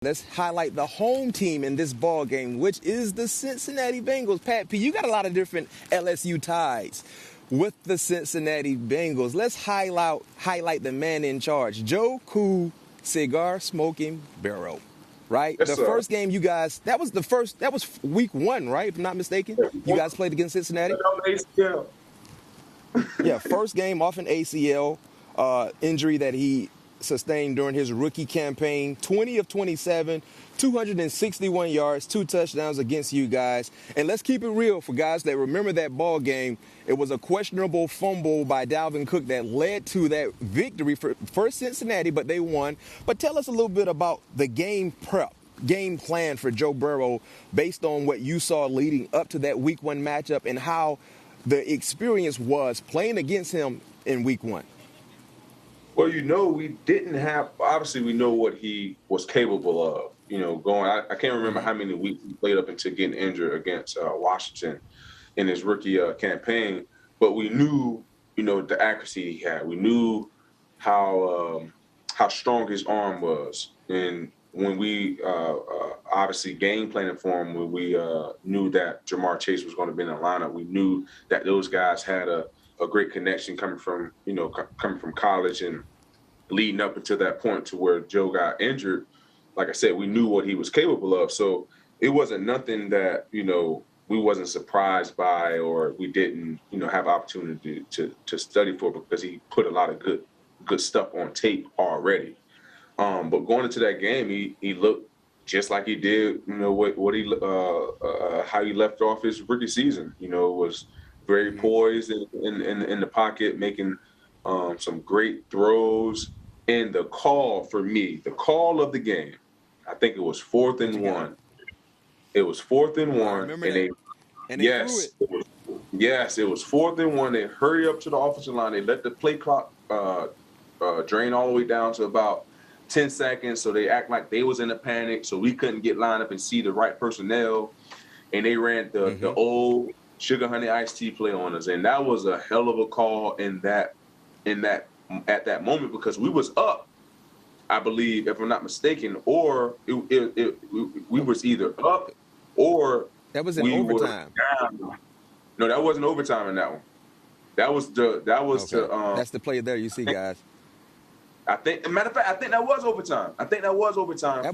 Let's highlight the home team in this ball game, which is the Cincinnati Bengals. Pat P, you got a lot of different LSU ties with the Cincinnati Bengals. Let's highlight the man in charge, Joe Cool, cigar smoking Burrow. Right? Yes, first game you guys, that was week 1, right? If I'm not mistaken. You guys played against Cincinnati? Yeah, first game off an ACL injury that he sustained during his rookie campaign. 20 of 27, 261 yards, 2 touchdowns against you guys. And let's keep it real for guys that remember that ball game. It was a questionable fumble by Dalvin Cook that led to that victory for Cincinnati, but they won. But tell us a little bit about the game plan for Joe Burrow based on what you saw leading up to that week 1 matchup and how the experience was playing against him in week 1. Well, we didn't have – obviously, we know what he was capable of. I can't remember how many weeks he played up until getting injured against Washington in his rookie campaign. But we knew, the accuracy he had. We knew how strong his arm was. And when we obviously game planning for him, when we knew that Jamar Chase was going to be in the lineup, we knew that those guys had a great connection coming from college and leading up until that point to where Joe got injured. Like I said, we knew what he was capable of. So it wasn't nothing that, we wasn't surprised by or we didn't, have opportunity to study for because he put a lot of good stuff on tape already. But going into that game, he looked just like he did, how he left off his rookie season. Was very poised in the pocket, making some great throws. And the call for me, the call of the game, I think it was 4th and 1. It was 4th and 1. And they threw it. Yes, it was 4th and 1. They hurry up to the offensive line. They let the play clock drain all the way down to about 10 seconds. So they act like they was in a panic. So we couldn't get lined up and see the right personnel. And they ran the old sugar honey iced tea play on us. And that was a hell of a call at that moment because we was up, I believe, if I'm not mistaken, or we was either up or that was in overtime. No, that wasn't overtime in that one. That's the play there you see, guys. I think, matter of fact, I think that was overtime. That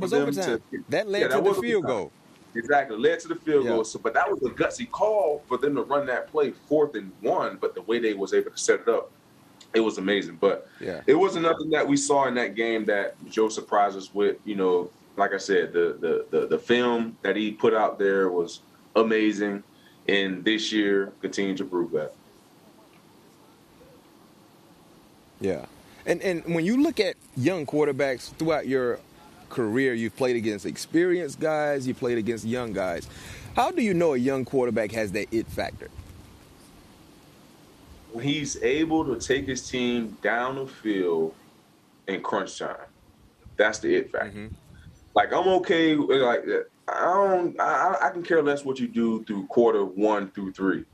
was overtime. That led to the field goal. Exactly, led to the field goal. So, but that was a gutsy call for them to run that play 4th and 1. But the way they was able to set it up, it was amazing. But it wasn't nothing that we saw in that game that Joe surprised us with. Like I said, the film that he put out there was amazing, and this year continued to prove that. Yeah, and when you look at young quarterbacks throughout your career, you've played against experienced guys, you played against young guys. How do you know a young quarterback has that it factor? He's able to take his team down the field in crunch time. That's the it factor. Mm-hmm. Like, I'm okay. Like, I can care less what you do through quarter 1 through 3.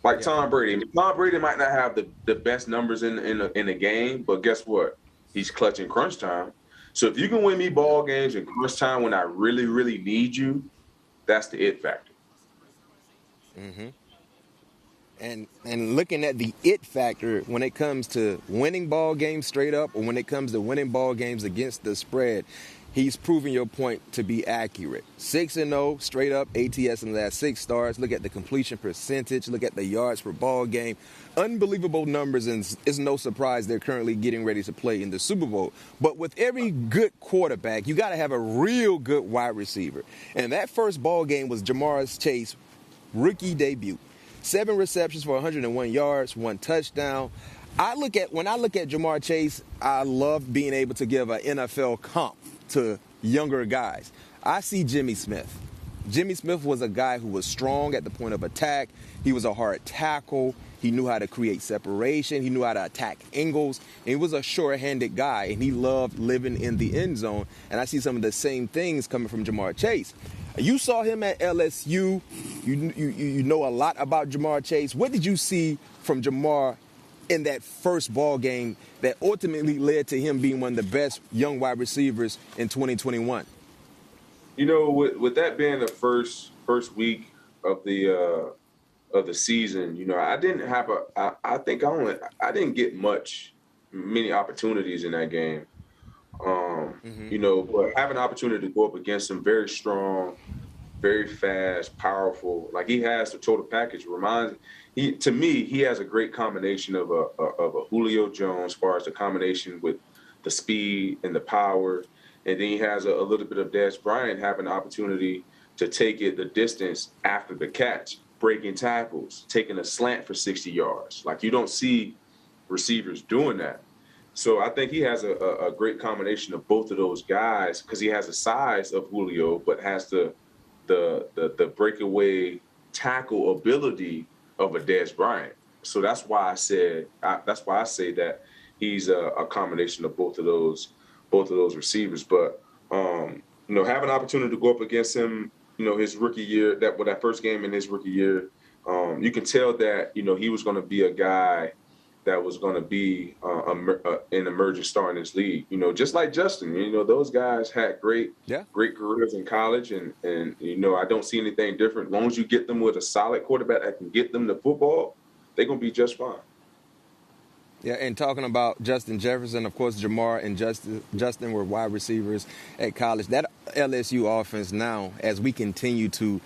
Like Tom Brady. Tom Brady might not have the best numbers in the game, but guess what? He's clutching crunch time. So if you can win me ball games in crunch time when I really, really need you, that's the it factor. Mm-hmm. And looking at the it factor when it comes to winning ball games straight up or when it comes to winning ball games against the spread, he's proven your point to be accurate. 6-0 straight up ATS in the last 6 starts. Look at the completion percentage. Look at the yards per ball game. Unbelievable numbers, and it's no surprise they're currently getting ready to play in the Super Bowl. But with every good quarterback, you got to have a real good wide receiver. And that first ball game was Jamar Chase rookie debut. 7 receptions for 101 yards, 1 touchdown. When I look at Jamar Chase, I love being able to give an NFL comp to younger guys. I see Jimmy Smith. Jimmy Smith was a guy who was strong at the point of attack. He was a hard tackle. He knew how to create separation. He knew how to attack angles. And he was a sure-handed guy, and he loved living in the end zone. And I see some of the same things coming from Jamar Chase. You saw him at LSU. You know a lot about Jamar Chase. What did you see from Jamar in that first ball game that ultimately led to him being one of the best young wide receivers in 2021? You know, with that being the first week of the season, you know, I didn't have I think I didn't get many opportunities in that game. You know, but having an opportunity to go up against some very strong, very fast, powerful, like he has the total package. To me, he has a great combination of a Julio Jones, as far as the combination with the speed and the power, and then he has a little bit of Dez Bryant having the opportunity to take it the distance after the catch, breaking tackles, taking a slant for 60 yards. Like, you don't see receivers doing that. So I think he has a great combination of both of those guys, because he has the size of Julio, but has the breakaway tackle ability of a Dez Bryant. So that's why I say that he's a combination of both of those receivers. But you know, having an opportunity to go up against him, you know, his rookie year, that first game in his rookie year, you can tell that, you know, he was going to be a guy that was going to be an emerging star in this league. You know, just like Justin. You know, those guys had great careers in college, and you know, I don't see anything different. As long as you get them with a solid quarterback that can get them the football, they're going to be just fine. Yeah, and talking about Justin Jefferson, of course, Marr and Justin were wide receivers at college. That LSU offense now, as we continue to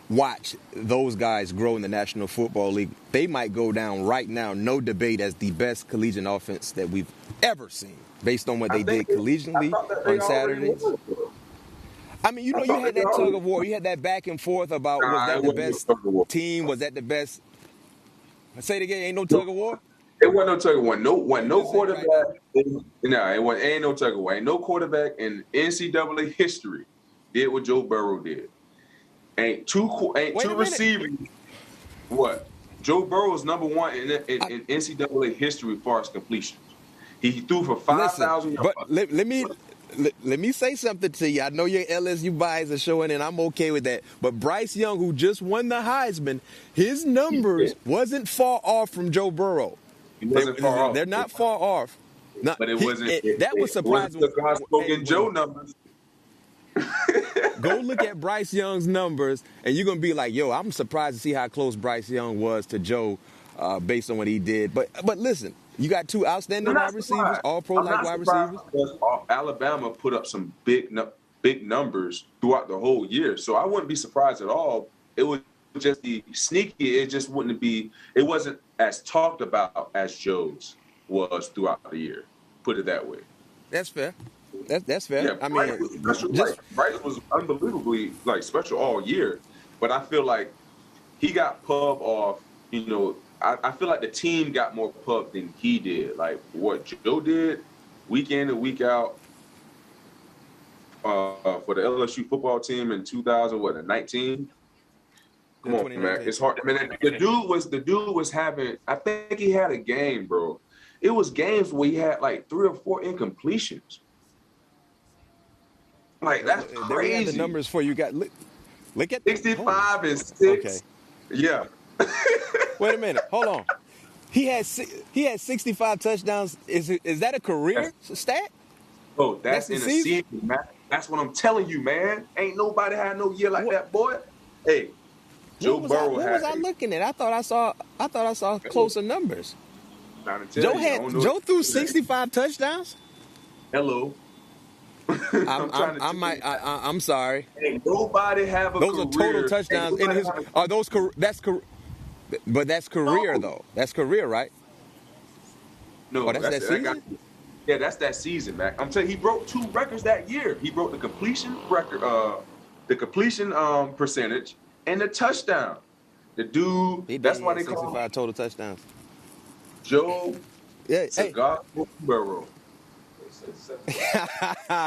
watch those guys grow in the National Football League, they might go down right now, no debate, as the best collegiate offense that we've ever seen, based on what they did collegiately on Saturdays. I mean, you know, you had that tug of war. You had that back and forth about, was that the best team? Was that the best? Say it again. Ain't no tug of war? It wasn't no tug of war. No quarterback. Ain't no tug of war. Ain't no quarterback in NCAA history did what Joe Burrow did. Ain't two receivers. What? Joe Burrow is number one in NCAA history as far as completions. He threw for 5,000 yards. But let me say something to you. I know your LSU bias are showing, and I'm okay with that. But Bryce Young, who just won the Heisman, his numbers wasn't far off from Joe Burrow. He wasn't far off. They're not far off. No, but it wasn't. That was surprising. The guys spoken Joe numbers. Go look at Bryce Young's numbers, and you're going to be like, yo, I'm surprised to see how close Bryce Young was to Joe based on what he did. But listen, you got two outstanding wide receivers, all-pro-like wide receivers. Alabama put up some big numbers throughout the whole year, so I wouldn't be surprised at all. It would just be sneaky. It just wouldn't be – it wasn't as talked about as Joe's was throughout the year. Put it that way. That's fair. That's fair. Yeah, I mean, Bryce was unbelievably special all year, but I feel like he got pub off. You know, I feel like the team got more pub than he did. Like what Joe did, week in and week out, for the LSU football team in 2019. Come on, man, it's hard. I mean, the dude was having. I think he had a game, bro. It was games where he had like 3 or 4 incompletions. Like, that's crazy. They have the numbers for you. Got look at 65 and 6. Okay. Yeah. Wait a minute. Hold on. He had 65 touchdowns. Is that a career stat? Oh, that's in a season, man. That's what I'm telling you, man. Ain't nobody had no year like that, boy. Hey, Joe Burrow had. What was I looking at? I thought I saw closer numbers. Joe threw 65 touchdowns. Hello. I'm sorry. Ain't nobody have a those career. Those are total touchdowns in his. Are those but that's career though. That's career, right? No, that's that season. That's that season, Mac. I'm telling you, he broke 2 records that year. He broke the completion record, the completion percentage, and the touchdown. The dude. That's why they call 65 total touchdowns. Joe. Yeah. Cigar Burrow.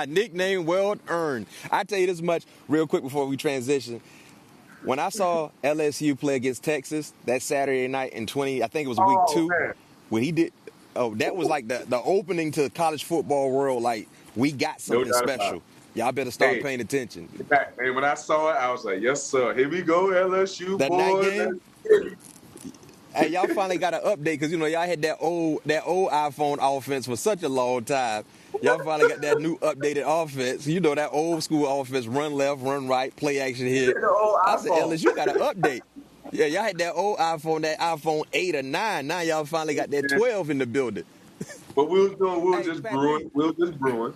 Nickname well earned. I tell you this much real quick before we transition. When I saw LSU play against Texas that Saturday night in I think it was week 2, man. when he did, that was like the opening to the college football world. Like, we got something special. Y'all better start paying attention. And when I saw it, I was like, yes, sir. Here we go, LSU. That boys. night game. Hey, y'all finally got an update because y'all had that old iPhone offense for such a long time. Y'all finally got that new updated offense. That old school offense: run left, run right, play action here. The old I said, iPhone. Ellis, you got an update. Yeah, y'all had that old iPhone, that iPhone 8 or 9. Now y'all finally got that 12 in the building. But we were Hey, just Pat brewing. P, We were just brewing.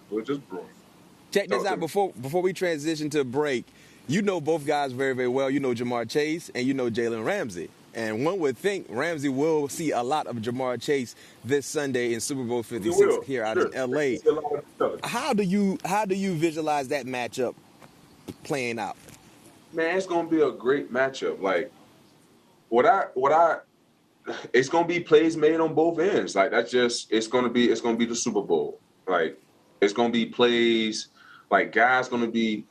check this Talk to out me. before we transition to break. You know both guys very, very well. You know Jamar Chase and you know Jalen Ramsey. And one would think Ramsey will see a lot of Jamar Chase this Sunday in Super Bowl You 56 will. here out Sure. in LA. See a lot of each other. How do you visualize that matchup playing out? Man, it's gonna be a great matchup. Like it's gonna be plays made on both ends. Like it's gonna be the Super Bowl. Like it's gonna be plays. Like guys gonna be.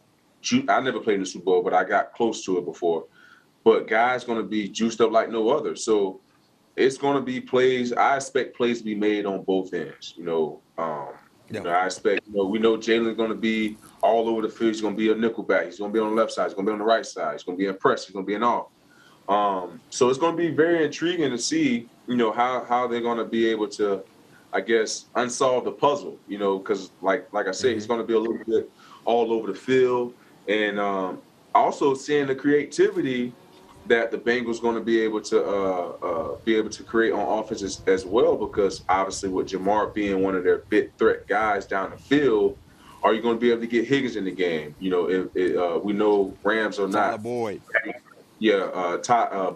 I never played in the Super Bowl, but I got close to it before. But guys gonna be juiced up like no other. So it's gonna be plays. I expect plays to be made on both ends. Yeah. I expect. We know Jalen's gonna be all over the field. He's gonna be a nickelback. He's gonna be on the left side. He's gonna be on the right side. He's gonna be in press. He's gonna be in off. So it's going to be very intriguing to see, how they're going to be able to, I guess, unsolve the puzzle, because like I said, he's going to be a little bit all over the field, and also seeing the creativity that the Bengals going to be able to create on offense as well, because obviously with Jamar being one of their big threat guys down the field, are you going to be able to get Higgins in the game? We know Rams are Tyler not. Boyd.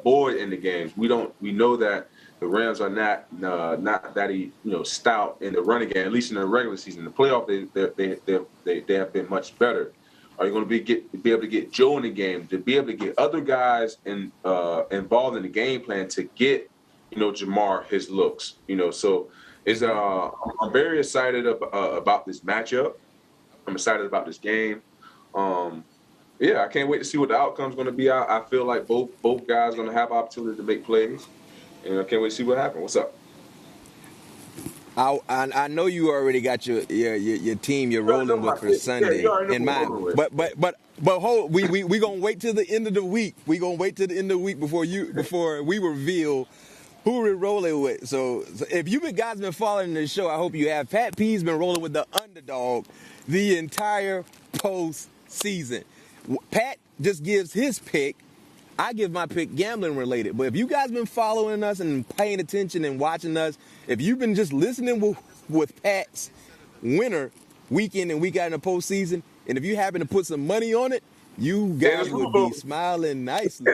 Boyd in the games. We know that the Rams are not that stout in the running game. At least in the regular season, the playoff they have been much better. Are you going to be able to get Joe in the game, to be able to get other guys involved in the game plan to get Jamar his looks? So I'm very excited about this matchup. I'm excited about this game. Yeah, I can't wait to see what the outcome's going to be. I feel like both guys are going to have opportunity to make plays, and I can't wait to see what happens. What's up? I know you already got your team you're rolling with for Sunday in mind, but hold, we gonna wait till the end of the week. We gonna wait till the end of the week before we reveal who we're rolling with. So if you guys been following the show, I hope you have. Pat P's been rolling with the underdog the entire postseason. Pat just gives his pick. I give my pick gambling related. But if you guys been following us and paying attention and watching us, if you've been just listening with Pat's winner week in and week out in the postseason, and if you happen to put some money on it, you guys would be smiling nicely.